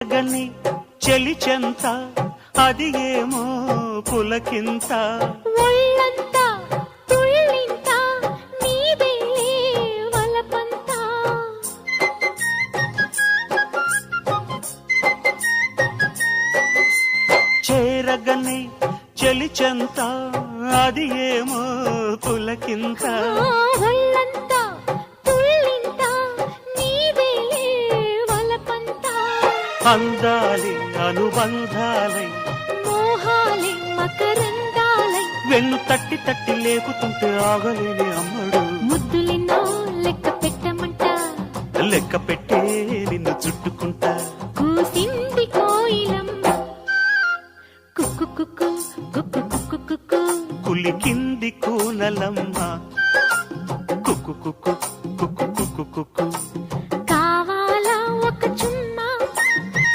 గని చెలి చెంత అది ఏమో పులకింత ఒళ్ళంతా తుళ్ళింత నీదేలే వలపంత చేరగని చెలి చెంత అది ఏమో పులకింత ఒళ్ళంతా తుళ్ళింత నీదేలే వలపంత అందాలి అనుబంధాలై మోహాలే మకరందాలై వెన్ను తట్టి తట్టి లేకుతుంటే ఆగలేని అమ్మడు ముద్దులెన్నో లెక్క పెట్టమంట లెక్క పెట్టే నిన్ను చుట్టుకుంటా